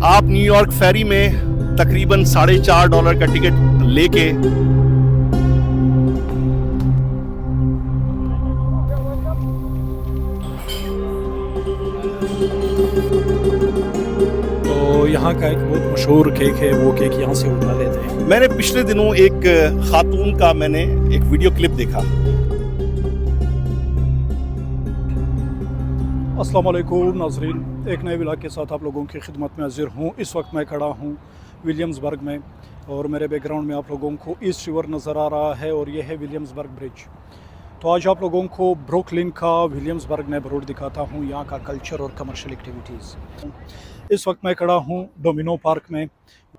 आप न्यूयॉर्क फेरी में तकरीबन $4.5 का टिकट लेके तो यहाँ का एक बहुत मशहूर केक है, वो केक यहाँ से उठा लेते हैं। मैंने पिछले दिनों एक खातून का एक वीडियो क्लिप देखा। अस्सलाम वालेकुम नाज़रीन, एक नए व्लॉग के साथ आप लोगों की खिदमत में हाजिर हूँ। इस वक्त मैं खड़ा हूँ विलियम्सबर्ग में और मेरे बैकग्राउंड में आप लोगों को ईस्ट रिवर नज़र आ रहा है और यह है विलियम्सबर्ग ब्रिज। तो आज आप लोगों को ब्रुकलिन का विलियम्सबर्ग नेबरहुड दिखाता हूँ, यहाँ का कल्चर और कमर्शियल एक्टिविटीज़। इस वक्त मैं खड़ा हूँ डोमिनो पार्क में।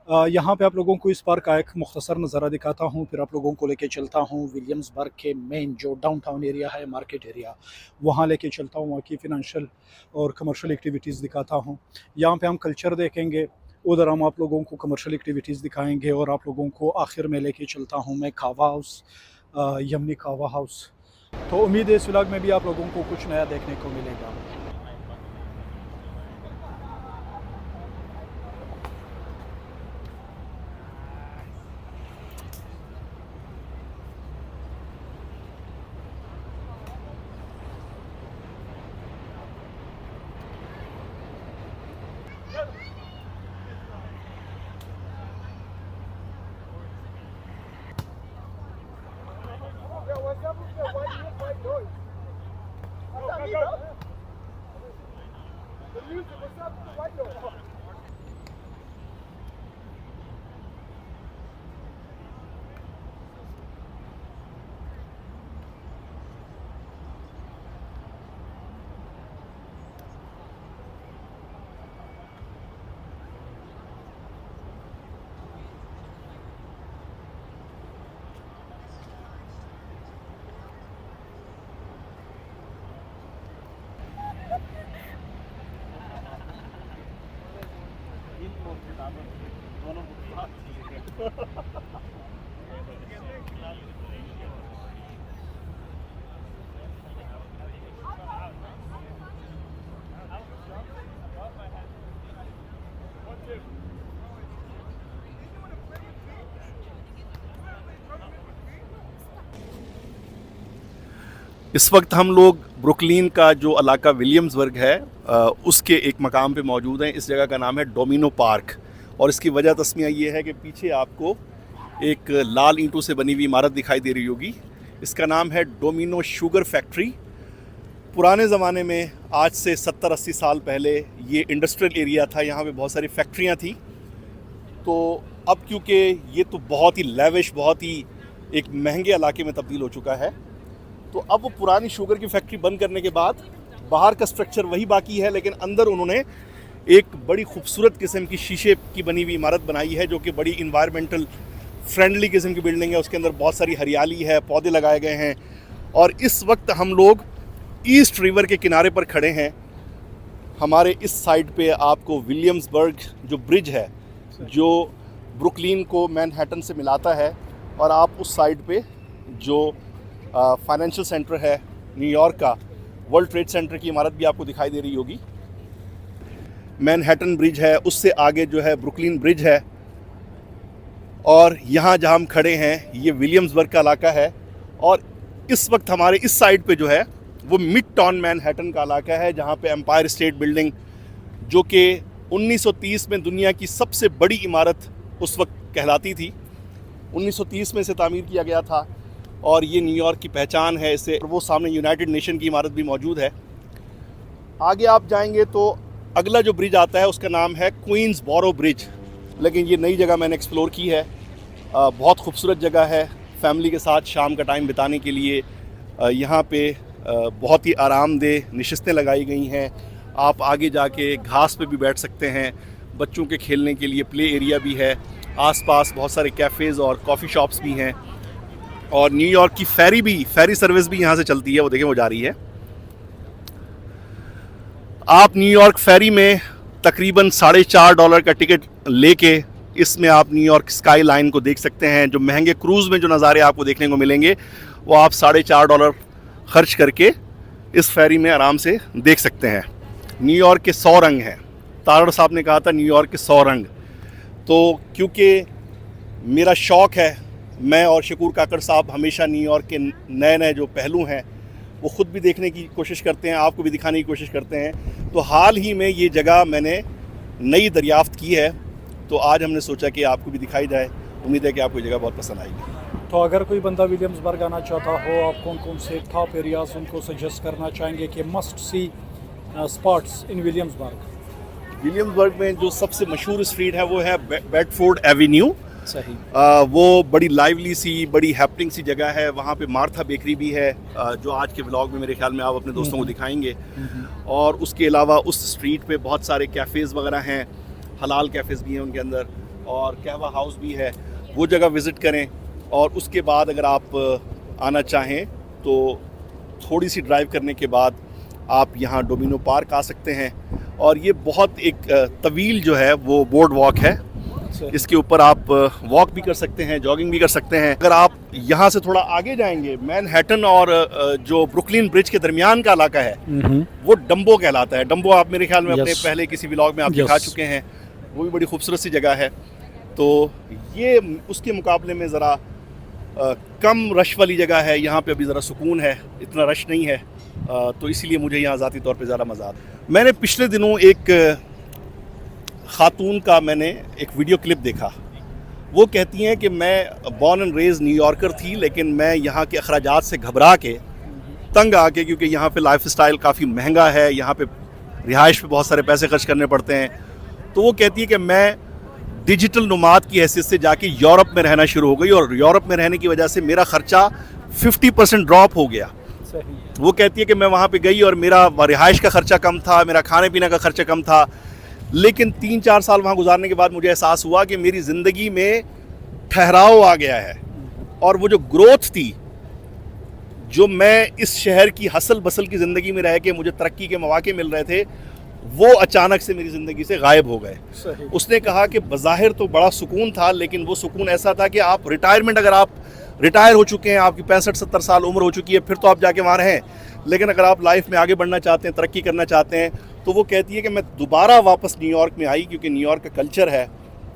यहाँ पे आप लोगों को इस पार्क का एक मुख्तसर नज़ारा दिखाता हूँ, फिर आप लोगों को लेके चलता हूँ विलियम्सबर्ग के मेन जो डाउनटाउन एरिया है, मार्केट एरिया, वहाँ लेके चलता हूँ, वहाँ की फ़िनंशियल और कमर्शियल एक्टिविटीज़ दिखाता हूँ। यहाँ पे हम कल्चर देखेंगे, उधर हम आप लोगों को कमर्शियल एक्टिविटीज़ दिखाएंगे और आप लोगों को आखिर में लेके चलता हूँ मैं कावा हाउस, यमनी कावा हाउस। तो उम्मीद है इस व्लॉग में भी आप लोगों को कुछ नया देखने को मिलेगा। इस वक्त हम लोग ब्रुकलिन का जो इलाका विलियम्सबर्ग है उसके एक मकाम पे मौजूद हैं। इस जगह का नाम है डोमिनो पार्क और इसकी वजह तस्मिया ये है कि पीछे आपको एक लाल ईंटों से बनी हुई इमारत दिखाई दे रही होगी। इसका नाम है डोमिनो शुगर फैक्ट्री। पुराने ज़माने में, आज से 70-80 साल पहले, ये इंडस्ट्रियल एरिया था, यहाँ पे बहुत सारी फैक्ट्रियाँ थी। तो अब क्योंकि ये तो बहुत ही लेविश, बहुत ही एक महंगे इलाके में तब्दील हो चुका है, तो अब वो पुरानी शुगर की फैक्ट्री बंद करने के बाद बाहर का स्ट्रक्चर वही बाकी है, लेकिन अंदर उन्होंने एक बड़ी खूबसूरत किस्म की शीशे की बनी हुई इमारत बनाई है जो कि बड़ी इन्वायरमेंटल फ्रेंडली किस्म की बिल्डिंग है। उसके अंदर बहुत सारी हरियाली है, पौधे लगाए गए हैं। और इस वक्त हम लोग ईस्ट रिवर के किनारे पर खड़े हैं। हमारे इस साइड पे आपको विलियम्सबर्ग जो ब्रिज है, जो ब्रुकलिन को मैनहट्टन से मिलाता है, और आप उस साइड पे जो फाइनेंशियल सेंटर है न्यूयॉर्क का, वर्ल्ड ट्रेड सेंटर की इमारत भी आपको दिखाई दे रही होगी। मैनहट्टन ब्रिज है, उससे आगे जो है ब्रुकलिन ब्रिज है, और यहाँ जहाँ हम खड़े हैं ये विलियम्सबर्ग का इलाका है। और इस वक्त हमारे इस साइड पे जो है वो मिड टाउन मैनहट्टन का इलाका है, जहाँ पे एम्पायर स्टेट बिल्डिंग, जो कि 1930 में दुनिया की सबसे बड़ी इमारत उस वक्त कहलाती थी, 1930 में इसे तामीर किया गया था और ये न्यूयॉर्क की पहचान है इसे। वो सामने यूनाइटेड नेशन की इमारत भी मौजूद है। आगे आप जाएंगे तो अगला जो ब्रिज आता है उसका नाम है क्वींसबोरो ब्रिज, लेकिन ये नई जगह मैंने एक्सप्लोर की है। बहुत खूबसूरत जगह है फैमिली के साथ शाम का टाइम बिताने के लिए। यहाँ पे बहुत ही आरामदेह नशिस्तें लगाई गई हैं। आप आगे जाके घास पे भी बैठ सकते हैं। बच्चों के खेलने के लिए प्ले एरिया भी है। आसपास बहुत सारे कैफ़ेज़ और कॉफ़ी शॉप्स भी हैं। और न्यूयॉर्क की फेरी सर्विस भी यहाँ से चलती है, वो देखें वो जा रही है। आप न्यूयॉर्क फेरी में तकरीबन $4.5 का टिकट लेके इसमें आप न्यूयॉर्क स्काई लाइन को देख सकते हैं। जो महंगे क्रूज़ में जो नज़ारे आपको देखने को मिलेंगे वो आप $4.5 खर्च करके इस फेरी में आराम से देख सकते हैं। न्यूयॉर्क के 100 रंग हैं। तारड़ साहब ने कहा था न्यूयॉर्क के 100 रंग। तो क्योंकि मेरा शौक़ है, मैं और शकूर काकड़ साहब हमेशा न्यूयॉर्क के नए नए जो पहलू हैं वो ख़ुद भी देखने की कोशिश करते हैं, आपको भी दिखाने की कोशिश करते हैं। तो हाल ही में ये जगह मैंने नई दरियाफ़्त की है, तो आज हमने सोचा कि आपको भी दिखाई जाए। उम्मीद है कि आपको ये जगह बहुत पसंद आएगी। तो अगर कोई बंदा विलियम्सबर्ग आना चाहता हो, आप कौन कौन से टॉप एरियाज उनको सजेस्ट करना चाहेंगे कि मस्ट सी स्पॉट्स इन विलियम्सबर्ग? विलियम्सबर्ग में जो सबसे मशहूर स्ट्रीट है वो है बेडफोर्ड एवेन्यू। सही। वो बड़ी लाइवली सी, बड़ी हैपनिंग सी जगह है। वहाँ पे मार्था बेकरी भी है, जो आज के व्लॉग में मेरे ख्याल में आप अपने दोस्तों को दिखाएंगे। और उसके अलावा उस स्ट्रीट पे बहुत सारे कैफ़ेज़ वगैरह हैं, हलाल कैफ़ेज़ भी हैं उनके अंदर, और कहवा हाउस भी है। वो जगह विज़िट करें। और उसके बाद अगर आप आना चाहें तो थोड़ी सी ड्राइव करने के बाद आप यहाँ डोमिनो पार्क आ सकते हैं। और ये बहुत एक तवील जो है वो बोर्ड वॉक है, इसके ऊपर आप वॉक भी कर सकते हैं, जॉगिंग भी कर सकते हैं। अगर आप यहाँ से थोड़ा आगे जाएंगे, मैनहट्टन और जो ब्रुकलिन ब्रिज के दरमियान का इलाका है वो डम्बो कहलाता है। डम्बो आप मेरे ख्याल में अपने पहले किसी व्लॉग में आप दिखा चुके हैं। वो भी बड़ी खूबसूरत सी जगह है। तो ये उसके मुकाबले में ज़रा कम रश वाली जगह है। यहाँ पे अभी ज़रा सुकून है, इतना रश नहीं है। तो इसीलिए मुझे यहाँ ज़ाती तौर पे ज़्यादा मज़ा आता है। मैंने पिछले दिनों एक ख़ातून का मैंने एक वीडियो क्लिप देखा। वो कहती हैं कि मैं बॉर्न एंड रेज न्यूयॉर्कर थी, लेकिन मैं यहाँ के अखराजात से घबरा के, तंग आके, क्योंकि यहाँ पे लाइफस्टाइल काफ़ी महंगा है, यहाँ पे रिहाइश पे बहुत सारे पैसे खर्च करने पड़ते हैं। तो वो कहती है कि मैं डिजिटल नोमाद की हैसियत से जाके यूरोप में रहना शुरू हो गई, और यूरोप में रहने की वजह से मेरा ख़र्चा 50% ड्रॉप हो गया। वो कहती है कि मैं वहाँ पे गई और मेरा रिहाइश का ख़र्चा कम था, मेरा खाने पीने का ख़र्चा कम था, लेकिन 3-4 साल वहाँ गुजारने के बाद मुझे एहसास हुआ कि मेरी ज़िंदगी में ठहराव आ गया है। और वो जो ग्रोथ थी, जो मैं इस शहर की हसल बसल की ज़िंदगी में रह के मुझे तरक्की के मौके मिल रहे थे, वो अचानक से मेरी ज़िंदगी से गायब हो गए। उसने कहा कि बज़ाहिर तो बड़ा सुकून था, लेकिन वो सुकून ऐसा था कि आप रिटायरमेंट, अगर आप रिटायर हो चुके हैं, आपकी 65-70 साल उम्र हो चुकी है, फिर तो आप जाके वहाँ रहें। लेकिन अगर आप लाइफ में आगे बढ़ना चाहते हैं, तरक्की करना चाहते हैं, तो वो कहती है कि मैं दोबारा वापस न्यूयॉर्क में आई, क्योंकि न्यूयॉर्क का कल्चर है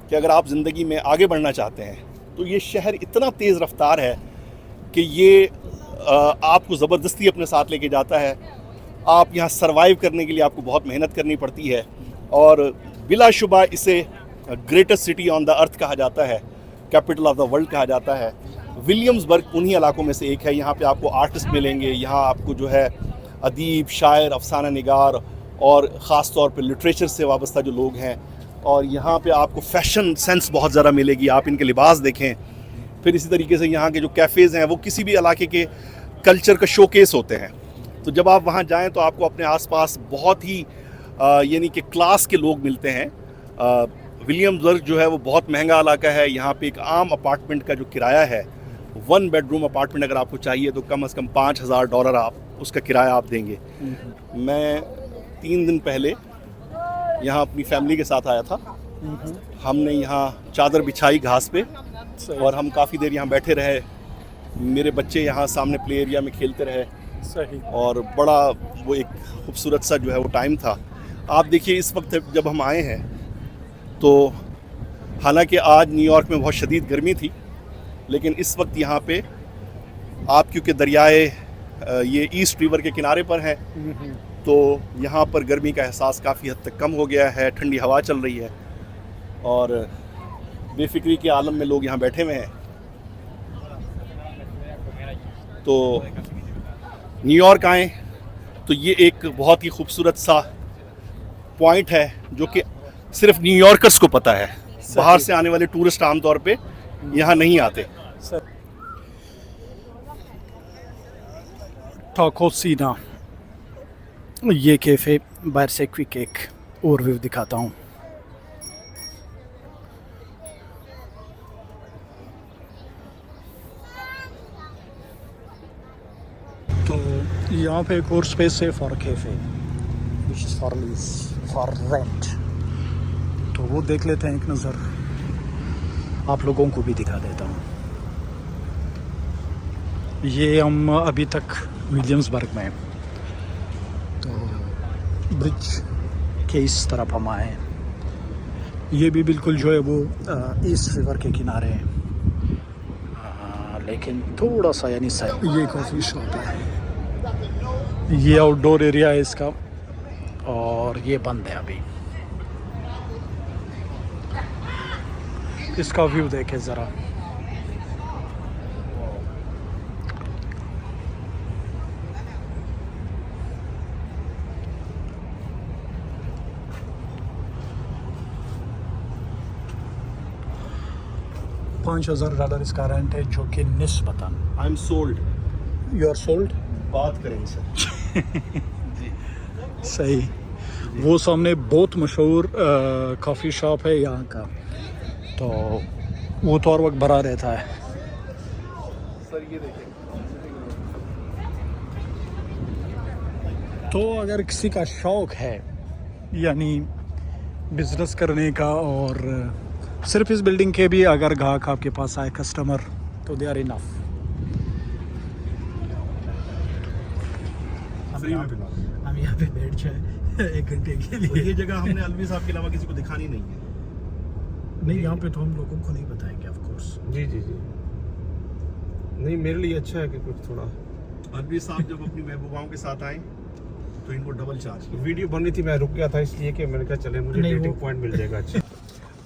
कि अगर आप ज़िंदगी में आगे बढ़ना चाहते हैं तो ये शहर इतना तेज़ रफ्तार है कि ये आपको ज़बरदस्ती अपने साथ लेके जाता है। आप यहाँ सर्वाइव करने के लिए आपको बहुत मेहनत करनी पड़ती है। और बिलाशुबा इसे greatest city on the earth कहा जाता है, कैपिटल ऑफ द वर्ल्ड कहा जाता है। विलियम्सबर्ग उन्हीं इलाकों में से एक है। यहाँ पे आपको आर्टिस्ट मिलेंगे, यहाँ आपको जो है अदीब, शायर, अफसाना निगार और ख़ास तौर पे लिटरेचर से वाबस्ता जो लोग हैं। और यहाँ पे आपको फ़ैशन सेंस बहुत ज़्यादा मिलेगी, आप इनके लिबास देखें। फिर इसी तरीके से यहाँ के जो कैफ़ेज़ हैं वो किसी भी इलाके के कल्चर का शोकेस होते हैं। तो जब आप वहाँ जाएँ तो आपको अपने आसपास बहुत ही यानी कि क्लास के लोग मिलते हैं। विलियम्सबर्ग जो है वो बहुत महंगा इलाका है। यहाँ पे एक आम अपार्टमेंट का जो किराया है, 1 बेडरूम अपार्टमेंट अगर आपको चाहिए तो कम से कम $5,000 आप उसका किराया आप देंगे। मैं 3 दिन पहले यहाँ अपनी फैमिली के साथ आया था। हमने यहाँ चादर बिछाई घास पे और हम काफ़ी देर यहाँ बैठे रहे। मेरे बच्चे यहाँ सामने प्ले एरिया में खेलते रहे। सही। और बड़ा वो एक खूबसूरत सा जो है वो टाइम था। आप देखिए इस वक्त जब हम आए हैं तो हालांकि आज न्यूयॉर्क में बहुत शदीद गर्मी थी, लेकिन इस वक्त यहाँ पे आप क्योंकि दरियाए ये ईस्ट रिवर के किनारे पर हैं, तो यहाँ पर गर्मी का एहसास काफ़ी हद तक कम हो गया है। ठंडी हवा चल रही है और बेफिक्री के आलम में लोग यहाँ बैठे हुए हैं। तो न्यूयॉर्क आएँ तो ये एक बहुत ही खूबसूरत सा पॉइंट है जो कि सिर्फ न्यूयॉर्कर्स को पता है। बाहर से आने वाले टूरिस्ट आमतौर पे यहाँ नहीं आते। टाको सीना, ये कैफ़े बाहर से क्विक एक ओवरव्यू दिखाता हूँ। तो यहाँ पे एक और स्पेस है for cafe, which is for lease, for rent. तो वो देख लेते हैं एक नज़र, आप लोगों को भी दिखा देता हूँ। ये हम अभी तक विलियम्सबर्ग में हैं। तो ब्रिज कि इस तरफ हम आए। ये भी बिल्कुल जो है वो ईस्ट रिवर के किनारे है, लेकिन थोड़ा सा यानी ये कॉफ़ी शॉप है, ये आउटडोर एरिया है इसका, और ये बंद है अभी। इसका व्यू देखे ज़रा। $5,000 इसका रेंट है, जो कि निस्बतन। I am sold. You are sold. बात करेंगे सर। सही। वो सामने बहुत मशहूर कॉफ़ी शॉप है यहाँ का, तो वो तो हर वक्त भरा रहता है। सर ये देखें, तो अगर किसी का शौक़ है यानी बिज़नेस करने का, और सिर्फ इस बिल्डिंग के भी अगर ग्राहक आपके पास आए कस्टमर, तो दे आर इनफ। हम यहाँ पे बैठ जाए 1 घंटे के लिए। ये जगह हमने अलवी साहब के अलावा किसी को दिखानी नहीं है। नहीं, यहाँ पे तो हम लोगों को नहीं बताएंगे ऑफ कोर्स। जी जी जी, नहीं मेरे लिए अच्छा है कि कुछ थोड़ा। अलवी साहब जब अपनी महबूबाओं के साथ आए तो इनको डबल चार्ज किया। वीडियो बननी थी, मैं रुक गया था इसलिए कि मैंने कहा चले मुझे नहीं, डेटिंग वो- पॉइंट मिल जाएगा। अच्छा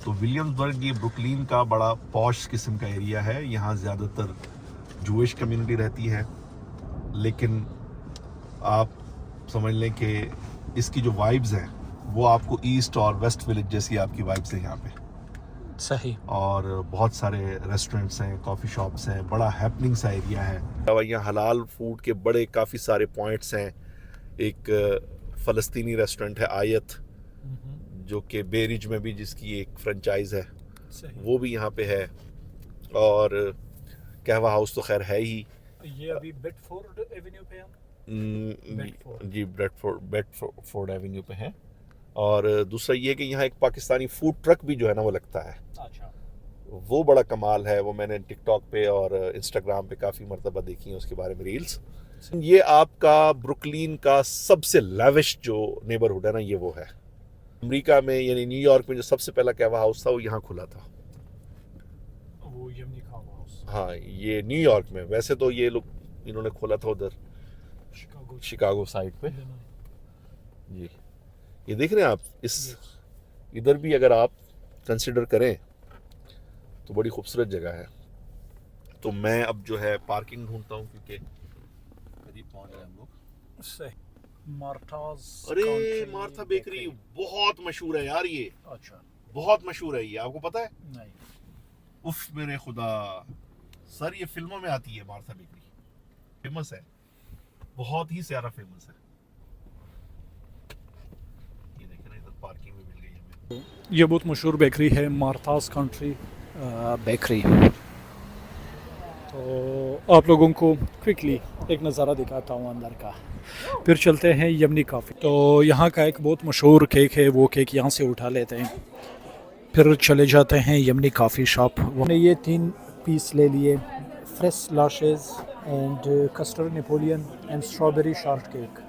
तो विलियम्सबर्ग ये ब्रुकलिन का बड़ा पॉश किस्म का एरिया है। यहाँ ज़्यादातर जूइश कम्युनिटी रहती है, लेकिन आप समझ लें कि इसकी जो वाइब्स हैं वो आपको ईस्ट और वेस्ट विलेज जैसी आपकी वाइब्स हैं यहाँ पे। सही। और बहुत सारे रेस्टोरेंट्स हैं, कॉफ़ी शॉप्स हैं, बड़ा हैपनिंग सा एरिया है। यहाँ हलाल फूड के बड़े काफ़ी सारे पॉइंट्स हैं। एक फ़लस्तीनी रेस्टोरेंट है आयत, जो कि बेरिज में भी जिसकी एक फ्रेंचाइज है, सही। वो भी यहाँ पे है। और कहवा हाउस तो खैर है ही। ये अभी बेडफोर्ड एवेन्यू पे हम। बेडफोर्ड। जी, बेडफोर्ड एवेन्यू पे है। और दूसरा ये कि यहाँ एक पाकिस्तानी फूड ट्रक भी जो है ना वो लगता है, अच्छा। वो बड़ा कमाल है। वो मैंने टिकटॉक पे और इंस्टाग्राम पे काफ़ी मरतबा देखी है उसके बारे में रील्स। ये आपका ब्रुकलिन का सबसे लेविश जो नेबरहुड है ना, ये वो है। अमेरिका में यानी न्यूयॉर्क में जो सबसे पहला कहवा हाउस था वो यहाँ खुला था। वो यमनी खाम हाउस हाँ, ये न्यूयॉर्क में। वैसे तो ये लोग इन्होंने खोला था उधर शिकागो साइड पे। जी, ये देख रहे हैं आप, इस इधर भी अगर आप कंसिडर करें तो बड़ी खूबसूरत जगह है। तो मैं अब जो है पार्किंग ढूंढता हूँ, क्योंकि करीब पहुंच गए हम लोग। सही। मार्थास। अरे मार्था बेकरी बहुत मशहूर है यार, ये अच्छा। बहुत मशहूर है ये, आपको पता है? नहीं। उफ मेरे खुदा सर, ये फिल्मों में आती है मार्था बेकरी, फेमस है, बहुत ही ज्यादा फेमस है। ये देखें ना, इधर पार्किंग भी मिल गई हमें। ये बहुत मशहूर बेकरी है, मार्थास कंट्री बेकरी। तो आप लोगों को क्विकली एक नज़ारा दिखाता हूँ अंदर का, फिर चलते हैं यमनी कॉफ़ी। तो यहाँ का एक बहुत मशहूर केक है, वो केक यहाँ से उठा लेते हैं, फिर चले जाते हैं यमनी कॉफ़ी शॉप। हमने ये 3 पीस ले लिए, फ्रेश लाशेज and custard Napoleon and strawberry shortcake.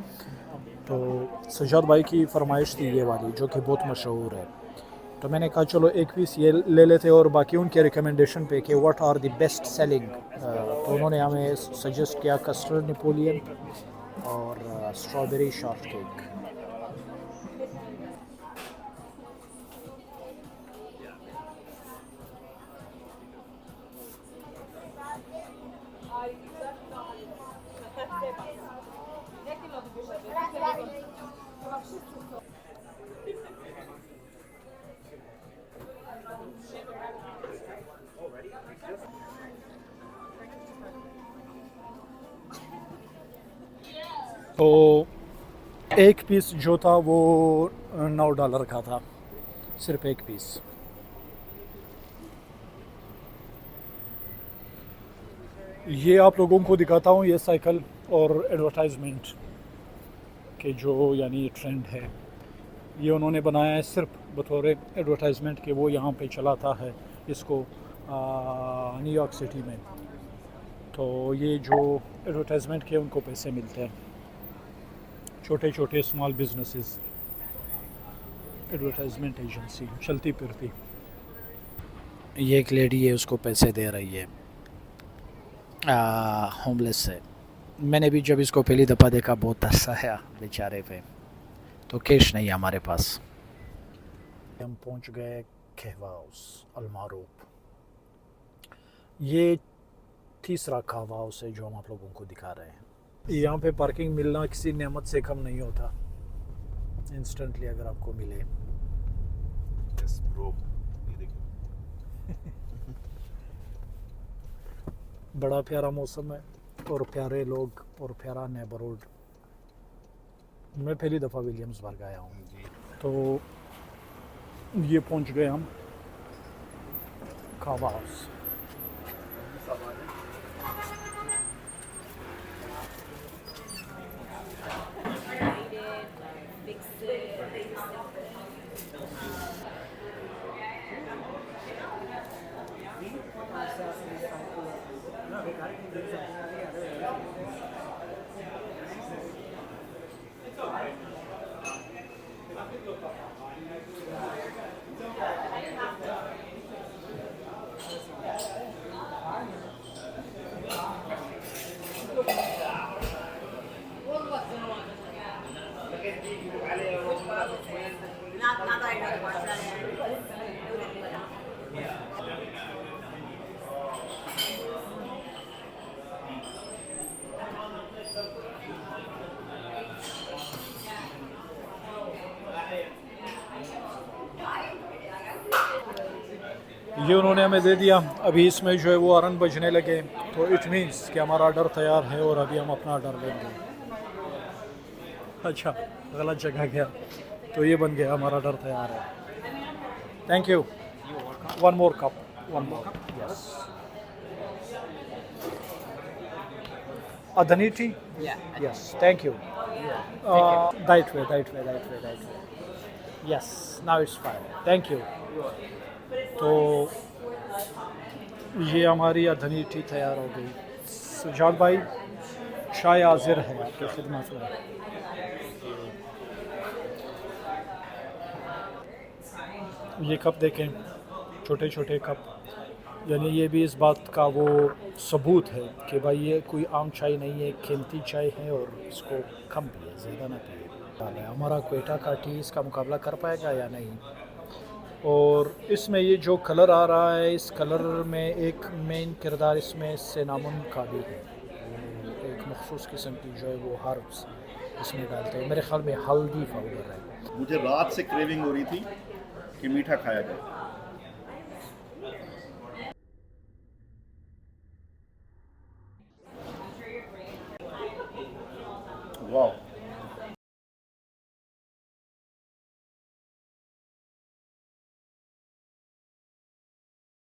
तो सजाद भाई की फरमाइश थी ये वाली, जो कि बहुत मशहूर है। तो मैंने कहा चलो 1 पीस ये ले लेते, और बाकी उनके रिकमेंडेशन पे कि what are the best selling. तो उन्होंने हमें सजेस्ट किया कस्टर्ड नेपोलियन और स्ट्रॉबेरी शार्ट केक। तो 1 पीस जो था वो $9 का था, सिर्फ 1 पीस। ये आप लोगों को दिखाता हूँ ये साइकिल और एडवर्टाइजमेंट के जो यानी ट्रेंड है, ये उन्होंने बनाया है सिर्फ बतौर एडवर्टाइजमेंट के। वो यहाँ पे चलाता है इसको न्यूयॉर्क सिटी में। तो ये जो एडवर्टाइजमेंट के उनको पैसे मिलते हैं, छोटे छोटे स्मॉल बिजनेसेस। एडवर्टाइजमेंट एजेंसी चलती फिरती। ये एक लेडी है, उसको पैसे दे रही है होमलेस से। मैंने भी जब इसको पहली दफ़ा देखा बहुत तरस आया बेचारे पे, तो कैश नहीं है हमारे पास। हम पहुंच गए कहवा हाउस अलमारूफ। ये तीसरा कहवा हाउस है जो हम आप लोगों को दिखा रहे हैं। यहाँ पे पार्किंग मिलना किसी नेमत से कम नहीं होता, इंस्टेंटली अगर आपको मिले। यस ब्रो, ये देखिए। बड़ा प्यारा मौसम है और प्यारे लोग और प्यारा नेबरहुड। मैं पहली दफ़ा विलियम्सबर्ग आया हूँ। तो ये पहुंच गए हम कहवा हाउस। ये उन्होंने हमें दे दिया। अभी इसमें जो है वो हॉर्न बजने लगे, तो इट मीन्स कि हमारा ऑर्डर तैयार है और अभी हम अपना ऑर्डर लेंगे। अच्छा, गलत जगह गया, तो ये बन गया, हमारा ऑर्डर तैयार है। Thank you. One more cup, one more. Yes. Adani tea? Yeah. Yes, thank you. That way. Yes, now it's fine. Thank you. तो ये हमारी अधनी टी तैयार हो गई। सुजात भाई, चाय हाजिर है आपकी खिदमत में। ये कप देखें, छोटे छोटे कप, यानी ये भी इस बात का वो सबूत है कि भाई ये कोई आम चाय नहीं है, कीमती चाय है और इसको कम पिए, ज़्यादा ना पिए। हमारा क्वेटा का टी इसका मुकाबला कर पाएगा या नहीं। और इसमें ये जो कलर आ रहा है, इस कलर में एक मेन किरदार इसमें सिनामन का भी है। एक मखसूस किस्म की जो है वो हर्ब्स इसमें डालते हैं, मेरे ख्याल में हल्दी पाउडर है। मुझे रात से क्रेविंग हो रही थी कि मीठा खाया जाए। वाह।